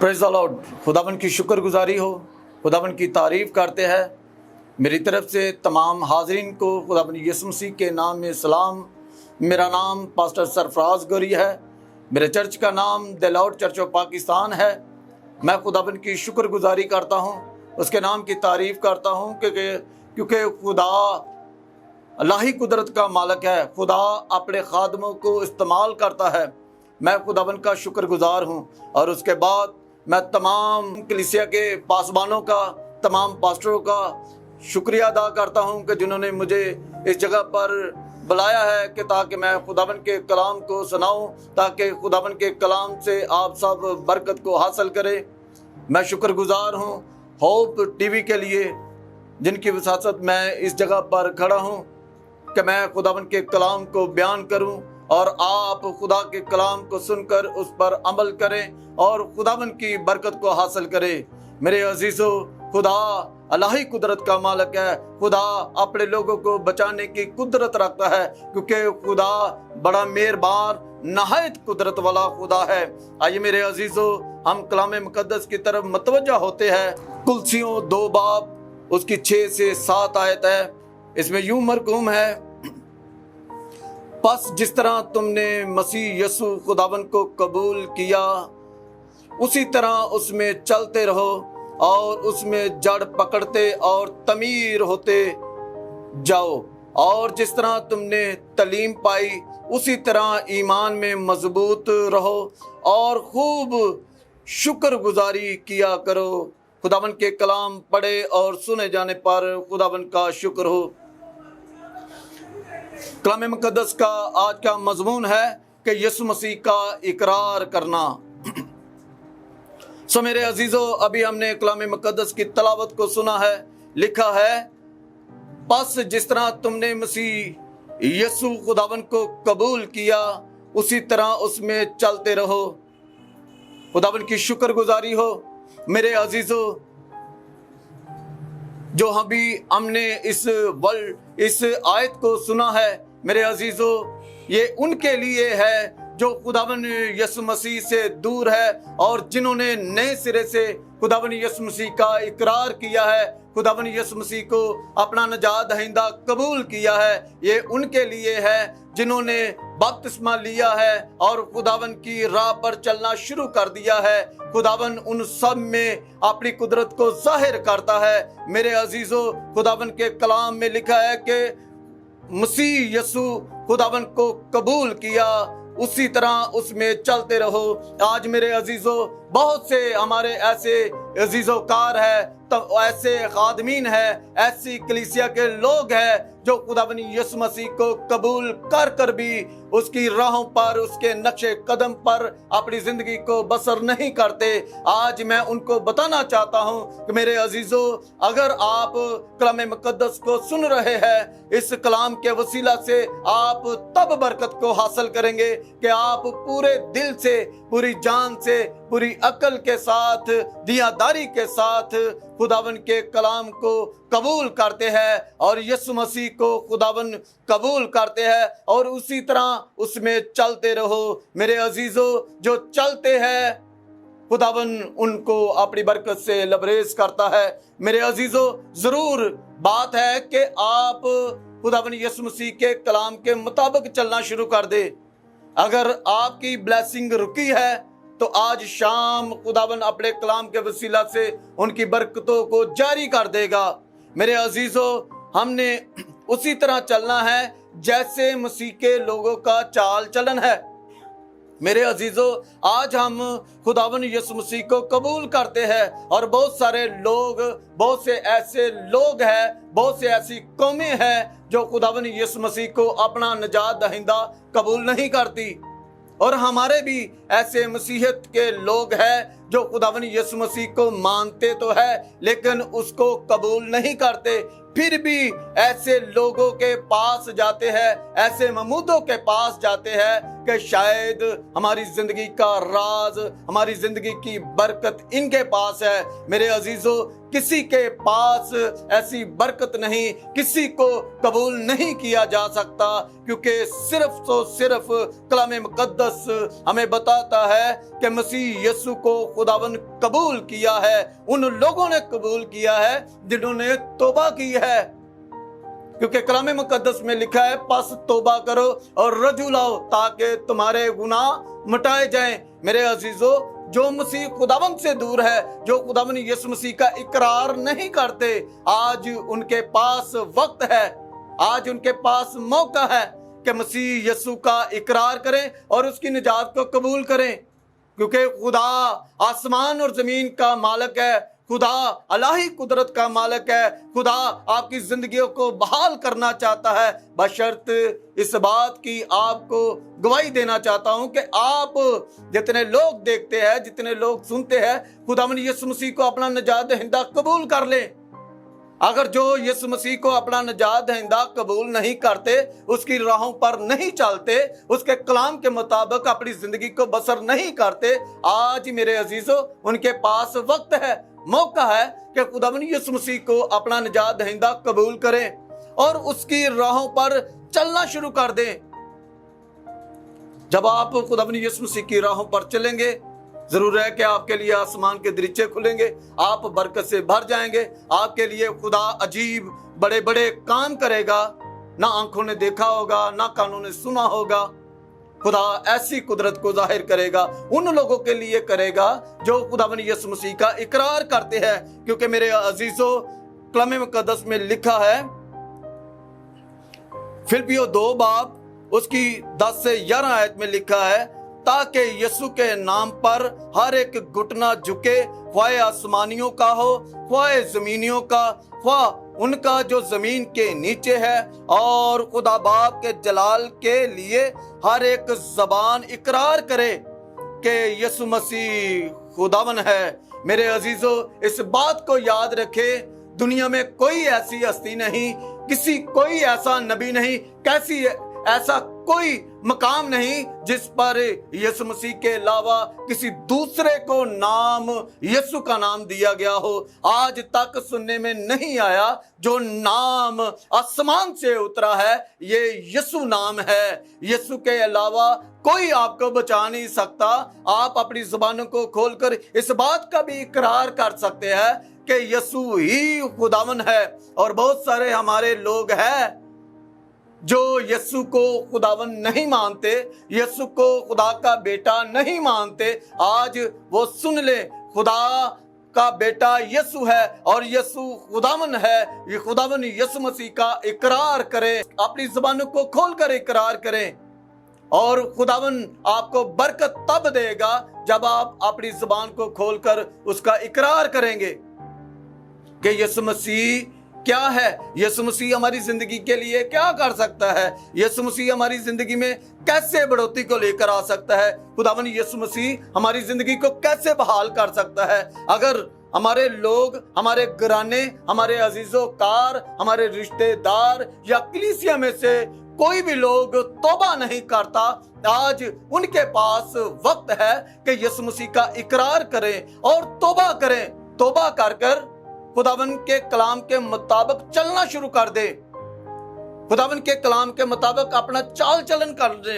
Praise the Lord. खुदावन की शुक्रगुजारी हो, खुदावन की तारीफ़ करते हैं। मेरी तरफ से तमाम हाज़रीन को खुदावन यीशु मसीह के नाम में सलाम। मेरा नाम पास्टर सरफराज गौरी है। मेरे चर्च का नाम the Lord church of Pakistan है। मैं खुदावन की शुक्रगुजारी करता हूँ, उसके नाम की तारीफ़ करता हूँ क्योंकि खुदा अल्लाह ही कुदरत का मालिक है। खुदा अपने खादमों को इस्तेमाल करता है। मैं खुदावन का शुक्रगुजार हूँ। और उसके बाद मैं तमाम कलीसिया के पासबानों का, तमाम पास्टरों का शुक्रिया अदा करता हूँ कि जिन्होंने मुझे इस जगह पर बुलाया है कि ताकि मैं खुदावन के कलाम को सुनाऊँ, ताकि खुदावन के कलाम से आप सब बरकत को हासिल करें। मैं शुक्रगुजार हूँ होप टीवी के लिए, जिनकी वसासत मैं इस जगह पर खड़ा हूँ कि मैं खुदावन के कलाम को बयान करूँ और आप खुदा के कलाम को सुनकर उस पर अमल करें और खुदावन की बरकत को हासिल करें। मेरे अजीजों, खुदा अल्लाह ही कुदरत का मालिक है। खुदा अपने लोगों को बचाने की कुदरत रखता है, क्योंकि खुदा बड़ा मेहरबान नहायत कुदरत वाला खुदा है। आइए मेरे अजीजों, हम कलाम मुकद्दस की तरफ मतवज्जा होते हैं। कुलसियों 2 बाब उसकी 6 से 7 आयत है। इसमें यूं मरकूम है, बस जिस तरह तुमने मसीह यसु खुदावन को कबूल किया उसी तरह उसमें चलते रहो और उसमें जड़ पकड़ते और तमीर होते जाओ। और जिस तरह तुमने तालीम पाई उसी तरह ईमान में मजबूत रहो और खूब शुक्रगुजारी किया करो। खुदावन के कलाम पढ़े और सुने जाने पर खुदावन का शुक्र हो। कलाम मुकद्दस का आज का मजमून है कि यीशु मसीह का इकरार करना। सो मेरे अजीजों, अभी हमने कलाम मुकद्दस की तलावत को सुना है। लिखा है, बस जिस तरह तुमने मसीह यीशु खुदावन को कबूल किया उसी तरह उसमें चलते रहो। खुदावन की शुक्रगुजारी हो। मेरे अजीजों, जो हमने इस आयत को सुना है, मेरे अजीजों, ये उनके लिए है जो खुदावन यीशु मसीह से दूर है और जिन्होंने नए सिरे से खुदावन यीशु मसीह का इकरार किया है, खुदावन यीशु मसीह को अपना नजात दहिंदा कबूल किया है। ये उनके लिए है जिन्होंने बपतिस्मा लिया है और खुदावन की राह पर चलना शुरू कर दिया है। खुदावन उन सब में अपनी कुदरत को जाहिर करता है। मेरे अजीजों, खुदावन के कलाम में लिखा है कि मसीह यसु खुदावन को कबूल किया उसी तरह उसमें चलते रहो। आज मेरे अजीजों, बहुत से हमारे ऐसे अजीजोकार है, तो ऐसे खादमीन है, ऐसी कलीसिया के लोग हैं जो खुदावन यीशु मसीह को कबूल कर भी उसकी राहों पर, उसके नक्शे कदम पर अपनी जिंदगी को बसर नहीं करते। आज मैं उनको बताना चाहता हूँ कि मेरे अजीजों, अगर आप कलाम मुकद्दस को सुन रहे हैं, इस कलाम के वसीला से आप तब बरकत को हासिल करेंगे कि आप पूरे दिल से, पूरी जान से, पूरी अकल के साथ, दियादारी के साथ खुदावन के कलाम को कबूल करते हैं और यीशु मसीह को खुदावन कबूल करते हैं और उसी तरह उसमें चलते रहो। मेरे अजीजों, जो चलते हैं खुदावन उनको अपनी बरकत से लबरेज करता है। मेरे अजीजों, जरूर बात है कि आप खुदावन यीशु मसीह के कलाम के मुताबिक चलना शुरू कर दे। अगर आपकी ब्लेसिंग रुकी है तो आज शाम खुदावन अपने कलाम के वसीला से उनकी बरकतों को जारी कर देगा। मेरे अजीजों, हमने उसी तरह चलना है जैसे मसीह के लोगों का चाल चलन है। मेरे अजीजों, आज हम खुदावन यीशु मसीह को कबूल करते हैं और बहुत सारे लोग, बहुत से ऐसे लोग हैं, बहुत से ऐसी कौमें हैं जो खुदावन यीशु मसीह को अपना नजात दहिंदा कबूल नहीं करती। और हमारे भी ऐसे मसीहत के लोग हैं जो खुदावन यीशु मसीह को मानते तो है लेकिन उसको कबूल नहीं करते। फिर भी ऐसे लोगों के पास जाते हैं, ऐसे महमूदों के पास जाते हैं कि शायद हमारी जिंदगी का राज, हमारी जिंदगी की बरकत इनके पास है। मेरे अजीजों, किसी के पास ऐसी बरकत नहीं, किसी को कबूल नहीं किया जा सकता, क्योंकि सिर्फ कलाम मुकद्दस हमें बताता है कि मसीह यीशु को खुदावन कबूल किया है, उन लोगों ने कबूल किया है जिन्होंने तौबा की है। क्योंकि कलाम मुकद्दस में लिखा है, पस तौबा करो और रजू लाओ ताकि तुम्हारे गुनाह मिटाए जाएं। मेरे अजीजों, जो मसीह खुदावन से दूर है, जो खुदावन यीशु मसीह का इकरार नहीं करते, आज उनके पास वक्त है, आज उनके पास मौका है कि मसीह यीशु का इकरार करें और उसकी निजात को कबूल करें। क्योंकि खुदा आसमान और जमीन का मालिक है, खुदा अलाही कुदरत का मालिक है, खुदा आपकी जिंदगियों को बहाल करना चाहता है, बशर्त इस बात की आपको गवाही देना चाहता हूं कि आप जितने लोग देखते हैं, जितने लोग सुनते हैं, खुदावंद यीशु मसीह को अपना निजात दहिंदा कबूल कर लें। अगर जो यीशु मसीह को अपना निजात दहिंदा कबूल नहीं करते, उसकी राहों पर नहीं चलते, उसके कलाम के मुताबिक अपनी जिंदगी को बसर नहीं करते, आज मेरे अजीजों उनके पास वक्त है, मौका है कि खुदावंद यीशु मसीह को अपना निजात दहिंदा कबूल करें और उसकी राहों पर चलना शुरू कर दें। जब आप खुदावंद यीशु मसीह की राहों पर चलेंगे, जरूर है कि आपके लिए आसमान के दरीचे खुलेंगे, आप बरकत से भर जाएंगे, आपके लिए खुदा अजीब बड़े बड़े काम करेगा, ना आंखों ने देखा होगा, ना कानों ने सुना होगा। खुदा ऐसी कुदरत को जाहिर करेगा, उन लोगों के लिए करेगा जो खुदावंद यीशु मसीह का इकरार करते हैं। क्योंकि मेरे अजीजों, कलाम मुकद्दस में लिखा है, फिलिप्पियों 2 बाब उसकी 10 से 11 आयत में लिखा है, ताकि यीशु के नाम पर हर एक घुटना झुके, ख्वाह आसमानियों का हो, ख्वाह जमीनियों का, ख्वाह उनका जो जमीन के नीचे है, और खुदा बाप के जलाल के लिए हर एक जबान इकरार करे कि यीशु मसीह खुदावन है। मेरे अजीजों, इस बात को याद रखें, दुनिया में कोई ऐसी हस्ती नहीं, कोई ऐसा नबी नहीं, ऐसा कोई मकाम नहीं जिस पर यीशु मसीह के अलावा किसी दूसरे को नाम यीशु का नाम दिया गया हो। आज तक सुनने में नहीं आया। जो नाम आसमान से उतरा है, ये यीशु नाम है। यीशु के अलावा कोई आपको बचा नहीं सकता। आप अपनी जुबानों को खोलकर इस बात का भी इकरार कर सकते हैं कि यीशु ही खुदावन है। और बहुत सारे हमारे लोग हैं जो यीशु को खुदावन नहीं मानते, यीशु को खुदा का बेटा नहीं मानते। आज वो सुन ले, खुदा का बेटा यीशु है और यीशु खुदावन है। ये खुदावन यीशु मसीह का इकरार करें, अपनी जुबानों को खोलकर इकरार करें, और खुदावन आपको बरकत तब देगा जब आप अपनी जुबान को खोलकर उसका इकरार करेंगे कि यीशु मसीह क्या है, यीशु मसीह हमारी जिंदगी के लिए क्या कर सकता है, यीशु मसीह हमारी जिंदगी में कैसे बढ़ोतरी को लेकर आ सकता है, खुदावन यीशु मसीह हमारी जिंदगी को कैसे बहाल कर सकता है। अगर हमारे लोग, हमारे घराने, हमारे अजीजों कार, हमारे रिश्तेदार या कलीसिया में से कोई भी लोग तौबा नहीं करता, आज उनके पास वक्त है कि यीशु मसीह का इकरार करें और तौबा करें। तौबा कर खुदावन के कलाम के मुताबिक चलना शुरू कर दे, खुदावन के कलाम के मुताबिक अपना चाल चलन कर दे।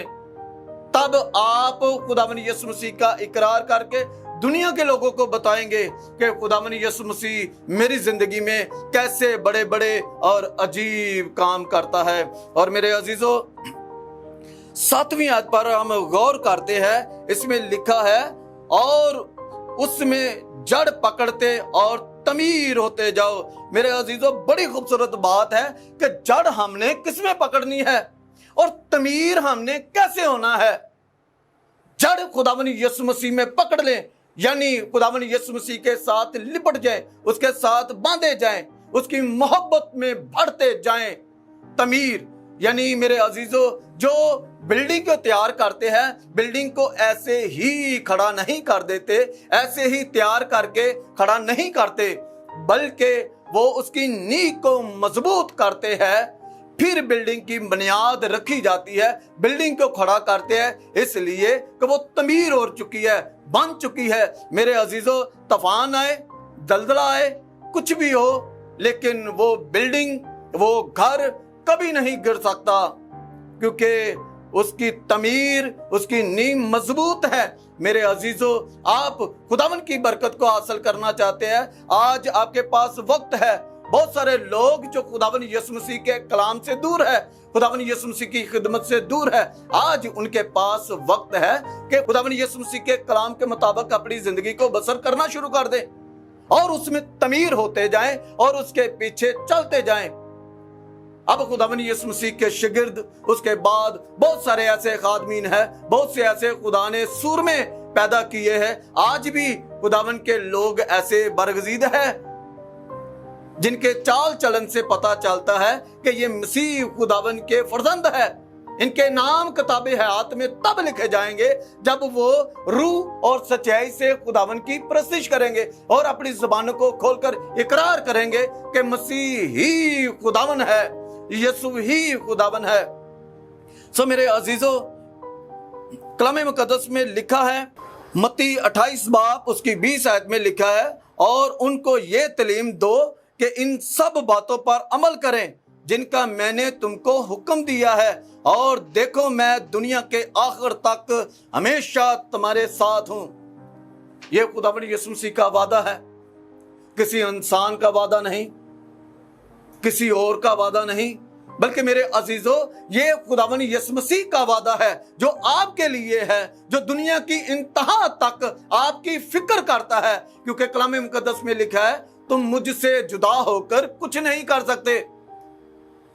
तब आप खुदावन यीशु मसीह का इकरार करके दुनिया के लोगों को बताएंगे कि खुदावन यीशु मसीह मेरी जिंदगी में कैसे बड़े बड़े और अजीब काम करता है। और मेरे अजीजों, 7वीं आयत पर हम गौर करते हैं। इसमें लिखा है, और उसमें जड़ पकड़ते और तमीर होते जाओ। मेरे अजीजों, बड़ी खूबसूरत बात है कि जड़ हमने किसमें पकड़नी है और तमीर हमने कैसे होना है। जड़ खुदावन यीशु मसीह में पकड़ लें, यानी खुदावन यीशु मसीह के साथ लिपट जाएं, उसके साथ बांधे जाएं, उसकी मोहब्बत में बढ़ते जाएं। तमीर यानी मेरे अजीजों, जो बिल्डिंग को तैयार करते हैं, बिल्डिंग को ऐसे ही खड़ा नहीं कर देते, ऐसे ही तैयार करके खड़ा नहीं करते, बल्कि वो उसकी नींव को मजबूत करते हैं, फिर बिल्डिंग की बुनियाद रखी जाती है, बिल्डिंग को खड़ा करते हैं, इसलिए कि वो तमीर हो चुकी है, बन चुकी है। मेरे अजीजों, तूफान आए, दलदला आए, कुछ भी हो, लेकिन वो बिल्डिंग, वो घर कभी नहीं गिर सकता, क्योंकि उसकी तमीर, उसकी नींव मजबूत है। मेरे अजीजों, आप खुदावन की बरकत को हासिल करना चाहते हैं, आज आपके पास वक्त है। बहुत सारे लोग जो खुदावन यीशु मसीह के कलाम से दूर है, खुदावन यीशु मसीह की खिदमत से दूर है, आज उनके पास वक्त है कि खुदावन यीशु मसीह के कलाम के मुताबिक अपनी जिंदगी को बसर करना शुरू कर दें और उसमें तमीर होते जाएं और उसके पीछे चलते जाएं। अब खुदावन यीशु मसीह के शिगिर्द, उसके बाद बहुत सारे ऐसे खादमीन हैं, बहुत से ऐसे खुदा ने सूरमे पैदा किए हैं। आज भी खुदावन के लोग ऐसे बरगजीद हैं जिनके चाल चलन से पता चलता है कि ये मसीह खुदावन के फर्जंद है। इनके नाम किताबे हयात में तब लिखे जाएंगे जब वो रूह और सच्चाई से खुदावन की प्रस्तिश करेंगे और अपनी जुबानों को खोलकर इकरार करेंगे कि मसीह ही खुदावन है, यीशु ही खुदावन है। सो मेरे अजीजों, कलाम मुकद्दस में लिखा है, मत्ती 28 बाब उसकी 20 आयत में लिखा है, और उनको ये तालीम दो कि इन सब बातों पर अमल करें जिनका मैंने तुमको हुक्म दिया है, और देखो मैं दुनिया के आखिर तक हमेशा तुम्हारे साथ हूं। यह खुदावन यीशु मसीह का वादा है, किसी इंसान का वादा नहीं, किसी और का वादा नहीं, बल्कि मेरे अजीजों ये खुदावन यीशु मसीह का वादा है जो आपके लिए है, जो दुनिया की इंतहा तक आपकी फिक्र करता है। क्योंकि कलाम मुकद्दस में लिखा है, तुम मुझसे जुदा होकर कुछ नहीं कर सकते।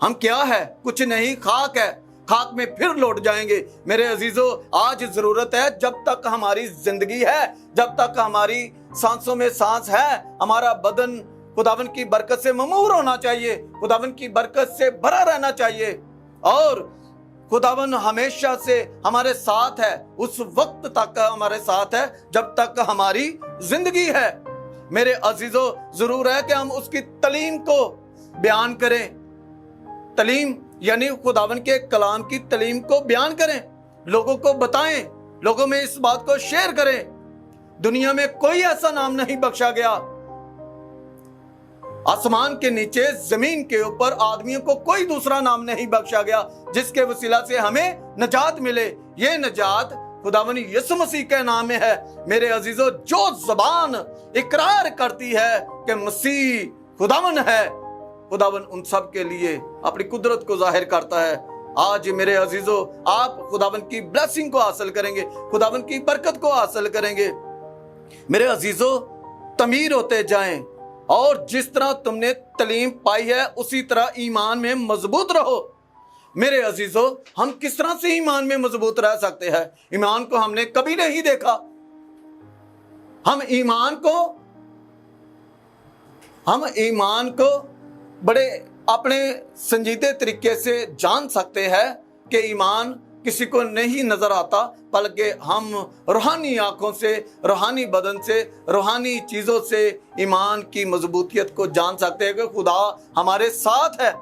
हम क्या है? कुछ नहीं, खाक है, खाक में फिर लौट जाएंगे। मेरे अजीजों, आज जरूरत है, जब तक हमारी जिंदगी है, जब तक हमारी सांसों में सांस है, हमारा बदन खुदावन की बरकत से ममूर होना चाहिए, खुदावन की बरकत से भरा रहना चाहिए, और खुदावन हमेशा से हमारे साथ है, उस वक्त तक हमारे साथ है जब तक हमारी जिंदगी है। मेरे अजीजों, जरूर है कि हम उसकी तलीम को बयान करें। तलीम यानी खुदावन के कलाम की तलीम को बयान करें, लोगों को बताएं, लोगों में इस बात को शेयर करें। दुनिया में कोई ऐसा नाम नहीं बख्शा गया, आसमान के नीचे, जमीन के ऊपर आदमियों को कोई दूसरा नाम नहीं बख्शा गया जिसके वसीला से हमें नजात मिले। ये नजात खुदावन यीशु मसीह के नाम में है। मेरे अजीजों, जो जबान इकरार करती है कि मसीह खुदावन है, खुदावन उन सब के लिए अपनी कुदरत को जाहिर करता है। आज मेरे अजीजों, आप खुदावन की ब्लेसिंग को हासिल करेंगे, खुदावन की बरकत को हासिल करेंगे। मेरे अजीजों, तमीर होते जाएं, और जिस तरह तुमने तलीम पाई है उसी तरह ईमान में मजबूत रहो। मेरे अजीजों, हम किस तरह से ईमान में मजबूत रह सकते हैं? ईमान को हमने कभी नहीं देखा। हम ईमान को बड़े अपने संजीदे तरीके से जान सकते हैं कि ईमान किसी को नहीं नजर आता, बल्कि हम रूहानी आंखों से, रूहानी बदन से, रूहानी चीजों से ईमान की मजबूतियत को जान सकते हैं कि खुदा हमारे साथ है।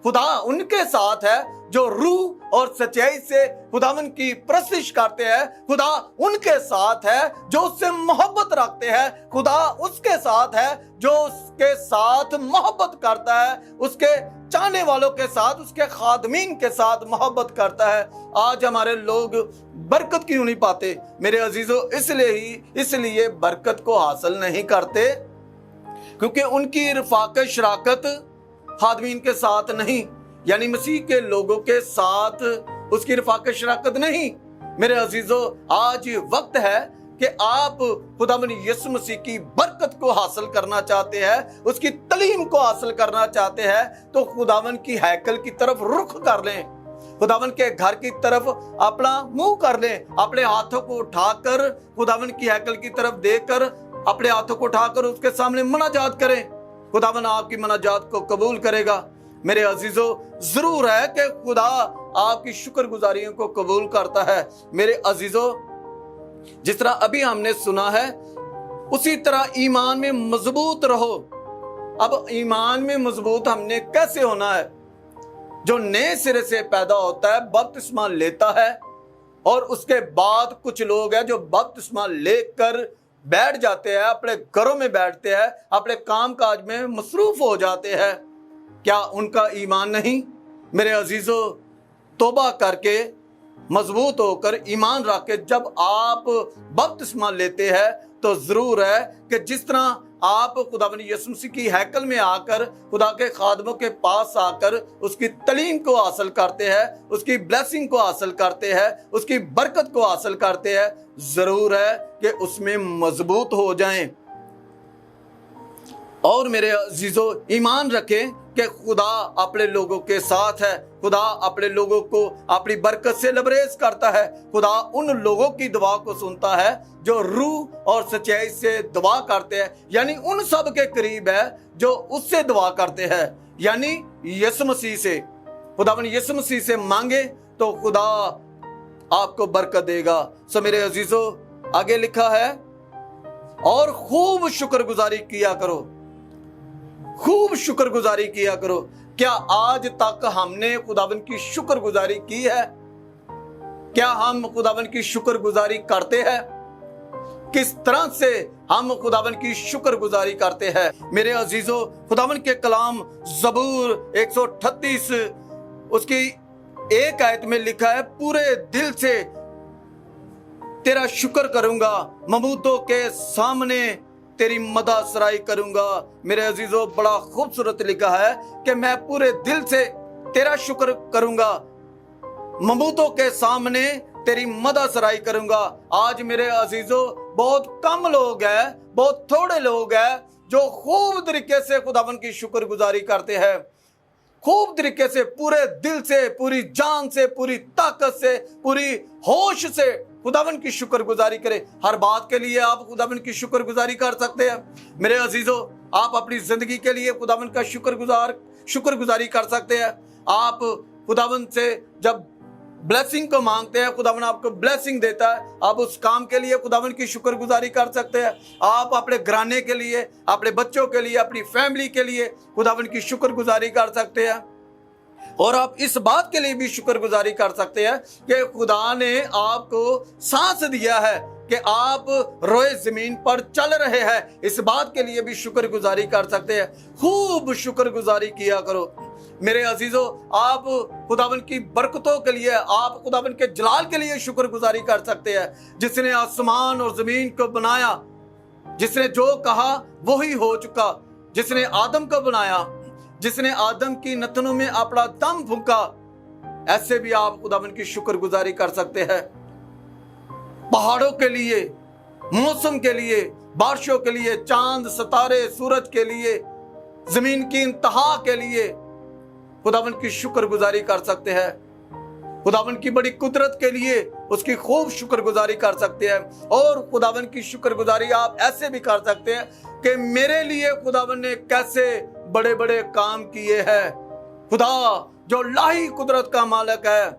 खुदा उनके साथ है जो रूह और सच्चाई से खुदावन की प्रस्तिश करते हैं। खुदा उनके साथ है जो उससे मोहब्बत रखते हैं। खुदा उसके साथ है जो उसके साथ मोहब्बत करता है, उसके चाहने वालों के साथ, उसके खादमीन के साथ मोहब्बत करता है। आज हमारे लोग बरकत क्यों नहीं पाते मेरे अजीजों? इसलिए बरकत को हासिल नहीं करते क्योंकि उनकी रफाकत शराकत खादमीन के साथ नहीं, यानी मसीह के लोगों के साथ उसकी रफाकत शराकत नहीं। मेरे अजीजों, आज वक्त है कि आप खुदावन यीशु मसीह की बरकत को हासिल करना चाहते हैं, उसकी तलीम को हासिल करना चाहते हैं, तो खुदावन की हैकल की तरफ रुख कर लें, खुदावन के घर की तरफ अपना मुंह कर लें, अपने हाथों को उठाकर खुदावन की हैकल की तरफ देकर अपने हाथों को उठाकर उसके सामने मनाजात करें। खुदावन आपकी मनाजात को कबूल करेगा। मेरे अजीजों, जरूर है कि खुदा आपकी शुक्रगुजारियों को कबूल करता है। मेरे अजीजों, जिस तरह अभी हमने सुना है उसी तरह ईमान में मजबूत रहो। अब ईमान में मजबूत हमने कैसे होना है? जो नए सिरे से पैदा होता है, बपतिस्मा लेता है, और उसके बाद कुछ लोग हैं जो बपतिस्मा लेकर बैठ जाते हैं, अपने घरों में बैठते हैं, अपने काम काज में मसरूफ हो जाते हैं। क्या उनका ईमान नहीं? मेरे अजीजों, तौबा करके मजबूत होकर ईमान रख के जब आप बपतिस्मा लेते हैं तो जरूर है कि जिस तरह आप खुदावंद यीशु मसीह की हैकल में आकर खुदा के खादमों के पास आकर उसकी तलीम को हासिल करते हैं, उसकी ब्लेसिंग को हासिल करते हैं, उसकी बरकत को हासिल करते हैं, जरूर है कि उसमें मजबूत हो जाएं। और मेरे अजीजों, ईमान रखें कि खुदा अपने लोगों के साथ है। खुदा अपने लोगों को अपनी बरकत से लबरेज करता है। खुदा उन लोगों की दुआ को सुनता है जो रूह और सच्चाई से दुआ करते हैं, यानी उन सब के करीब है जो उससे दुआ करते हैं, यानी यीशु मसीह से। खुदावन यीशु मसीह से मांगे तो खुदा आपको बरकत देगा। सो मेरे अजीजों, आगे लिखा है, और खूब शुक्रगुजारी किया करो, खूब शुक्रगुजारी किया करो। क्या आज तक हमने खुदावन की शुक्रगुजारी की है? क्या हम खुदावन की शुक्रगुजारी करते हैं? किस तरह से हम खुदावन की शुक्रगुजारी करते हैं? मेरे अजीजों, खुदावन के कलाम ज़बूर 138 उसकी एक आयत में लिखा है, पूरे दिल से तेरा शुक्र करूंगा, ममूदों के सामने तेरी मदा सराई करूंगा। मेरे अजीजों, बड़ा खूबसूरत लिखा है कि मैं पूरे दिल से तेरा शुक्र करूंगा, ममूदों के सामने तेरी मदा सराई करूंगा। आज मेरे अजीजों, बहुत कम लोग हैं, बहुत थोड़े लोग हैं जो खूब तरीके से खुदावन की शुक्रगुजारी करते हैं, खूब तरीके से, पूरे दिल से, पूरी जान से, पूरी ताकत से, पूरी होश से खुदावन की शुक्रगुजारी करें। हर बात के लिए आप खुदावन की शुक्रगुजारी कर सकते हैं। मेरे अजीजों, आप अपनी जिंदगी के लिए खुदावन का शुक्रगुजारी कर सकते हैं। आप खुदावन से जब ब्लेसिंग को मांगते हैं, खुदावन आपको ब्लेसिंग देता है, आप उस काम के लिए खुदावन की शुक्रगुजारी कर सकते हैं। आप अपने घराने के लिए, अपने बच्चों के लिए, अपनी फैमिली के लिए खुदावन की शुक्रगुजारी कर सकते हैं। और आप इस बात के लिए भी शुक्रगुजारी कर सकते हैं कि खुदा ने आपको सांस दिया है, कि आप रोए जमीन पर चल रहे हैं। इस बात के लिए भी शुक्रगुजारी कर सकते हैं। खूब शुक्रगुजारी किया करो। मेरे अजीजों, आप खुदावन की बरकतों के लिए, आप खुदावन के जलाल के लिए शुक्रगुजारी कर सकते हैं। जिसने आसमान और जमीन को बनाया, जिसने जो कहा वही हो चुका, जिसने आदम को बनाया, जिसने आदम की नथनों में अपना दम फूंका, ऐसे भी आप खुदावन की शुक्रगुजारी कर सकते हैं। पहाड़ों के लिए, मौसम के लिए, बारिशों के लिए, चांद सितारे सूरज के लिए, जमीन की इंतहा के लिए खुदावन की शुक्रगुजारी कर सकते हैं। खुदावन की बड़ी कुदरत के लिए उसकी खूब शुक्रगुजारी कर सकते हैं। और खुदावन की शुक्रगुजारी आप ऐसे भी कर सकते हैं कि मेरे लिए खुदावन ने कैसे बड़े बड़े काम किए हैं। खुदा जो लाही कुदरत का मालिक है,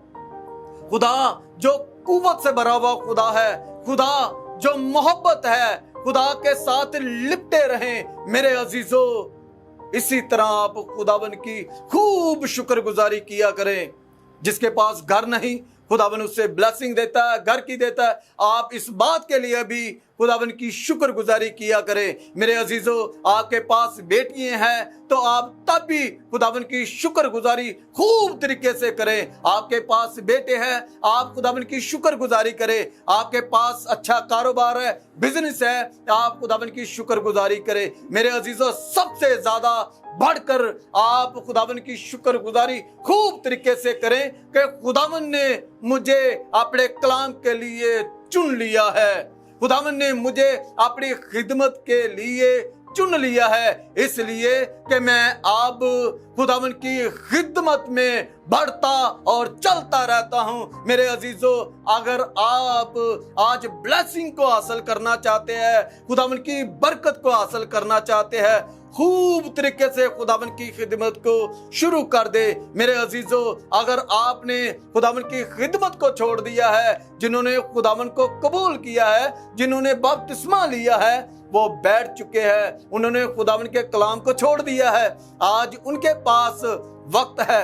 खुदा जो कुव्वत से भरा हुआ खुदा है, खुदा जो मोहब्बत है, खुदा के साथ लिपटे रहें। मेरे अजीजों, इसी तरह आप खुदावन की खूब शुक्रगुजारी किया करें। जिसके पास घर नहीं, खुदावन उससे ब्लेसिंग देता है, घर की देता है। आप इस बात के लिए भी खुदावन की शुक्रगुजारी किया करें। मेरे अजीजों, आपके पास बेटियां हैं तो आप तब भी खुदावन की शुक्रगुजारी खूब तरीके से करें। आपके पास बेटे हैं, आप खुदावन की शुक्रगुजारी करें। आपके पास अच्छा कारोबार है, बिजनेस है, आप खुदावन की शुक्रगुजारी करें। मेरे अजीजों, सबसे ज्यादा बढ़कर आप खुदावन की शुक्रगुजारी खूब तरीके से करें कि खुदावन ने मुझे अपने कलाम के लिए चुन लिया है, खुदावन ने मुझे अपनी खिदमत के लिए चुन लिया है, इसलिए कि मैं अब खुदावन की खिदमत में बढ़ता और चलता रहता हूं। मेरे अजीजों, अगर आप आज ब्लेसिंग को हासिल करना चाहते हैं, खुदावन की बरकत को हासिल करना चाहते हैं, खूब तरीके से खुदावन की खिदमत को शुरू कर दे। मेरे अजीजों, अगर आपने खुदावन की खिदमत को छोड़ दिया है, जिन्होंने खुदावन को कबूल किया है, जिन्होंने बपतिस्मा लिया है, वो बैठ चुके हैं, उन्होंने खुदावन के कलाम को छोड़ दिया है। आज उनके पास वक्त है,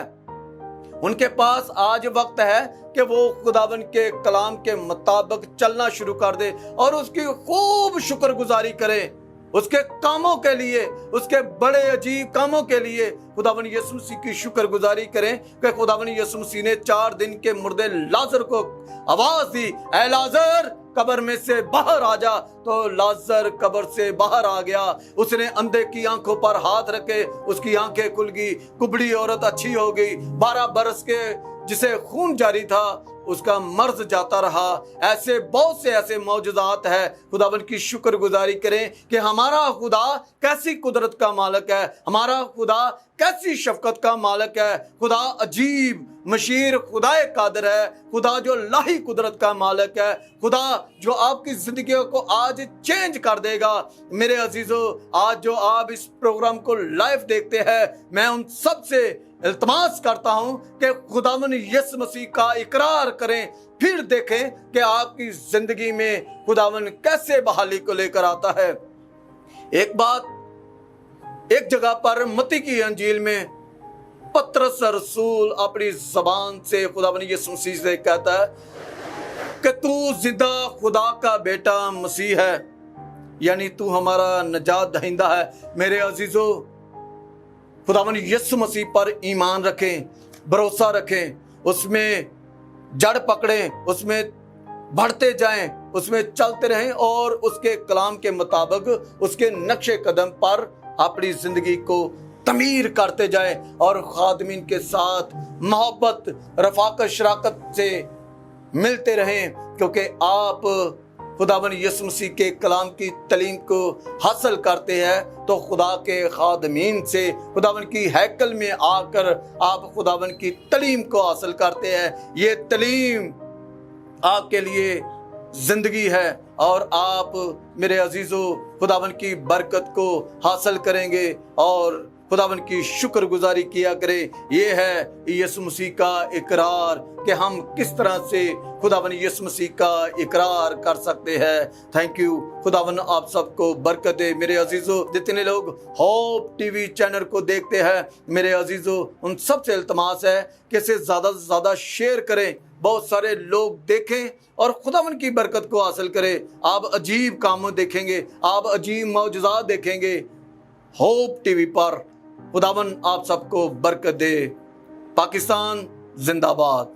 उनके पास आज वक्त है कि वो खुदावन के कलाम के मुताबिक चलना शुरू कर दे और उसकी खूब शुक्रगुजारी करें, उसके कामों के लिए, उसके बड़े अजीब कामों के लिए खुदावन यीशु मसीह की शुक्रगुजारी करें कि खुदावन यीशु मसीह ने 4 दिन के मुर्दे लाजर को आवाज दी, ऐ लाजर कब्र में से बाहर आ जा। तो लाजर कब्र से बाहर आ गया। उसने अंधे की आंखों पर हाथ रखे, उसकी आंखें खुल गई, कुबड़ी औरत अच्छी हो गई। 12 बरस के जिसे खून जारी था उसका मर्ज जाता रहा। ऐसे बहुत से ऐसे मौजूदात है। खुदावन की शुक्रगुजारी करें कि हमारा खुदा कैसी कुदरत का मालिक है, हमारा खुदा कैसी शफकत का मालिक है। खुदा अजीब मशीर खुदा कादर है, खुदा जो लाही कुदरत का मालिक है, खुदा जो आपकी जिंदगी को आज चेंज कर देगा। मेरे अजीजों, आज जो आप इस प्रोग्राम को लाइव देखते हैं, मैं उन सब से इल्तमास करता हूं कि खुदावन यीशु मसीह का इकरार करें, फिर देखें कि आपकी जिंदगी में खुदावन कैसे बहाली को लेकर आता है। एक बात, एक जगह पर मत्ती की अंजील में पतरस रसूल अपनी जबान से खुदावन यीशु मसीह से कहता है कि तू जिंदा खुदा का बेटा मसीह है, यानी तू हमारा नजात दहिंदा है। मेरे अजीजों, खुदावन यीशु मसीह पर ईमान रखें, भरोसा रखें, उसमें जड़ पकड़ें, उसमें बढ़ते जाएं, उसमें चलते रहें और उसके कलाम के मुताबिक उसके नक्शे कदम पर अपनी जिंदगी को तमीर करते जाएं और खादमीन के साथ मोहब्बत, रफाकत, शराकत से मिलते रहें, क्योंकि आप खुदावन यीशु मसीह के कलाम की तलीम को हासिल करते हैं तो खुदा के खादमीन से खुदावन की हैकल में आकर आप खुदावन की तलीम को हासिल करते हैं। ये तलीम आपके लिए जिंदगी है और आप मेरे अजीजों खुदावन की बरकत को हासिल करेंगे और खुदावन की शुक्रगुजारी किया करें। ये है यीशु मसीह का इकरार कि हम किस तरह से खुदावन यीशु मसीह का इकरार कर सकते हैं। Thank you. खुदावन आप सबको बरकत दे। मेरे अजीजों, जितने लोग होप टीवी चैनल को देखते हैं, मेरे अजीजों, उन सब से इल्तमास है कि इसे ज़्यादा से ज़्यादा शेयर करें, बहुत सारे लोग देखें और खुदावन की बरकत को हासिल करें। आप अजीब कामों देखेंगे, आप अजीब मौजूदात देखेंगे होप टीवी पर। खुदावन आप सबको बरकत दे। पाकिस्तान जिंदाबाद।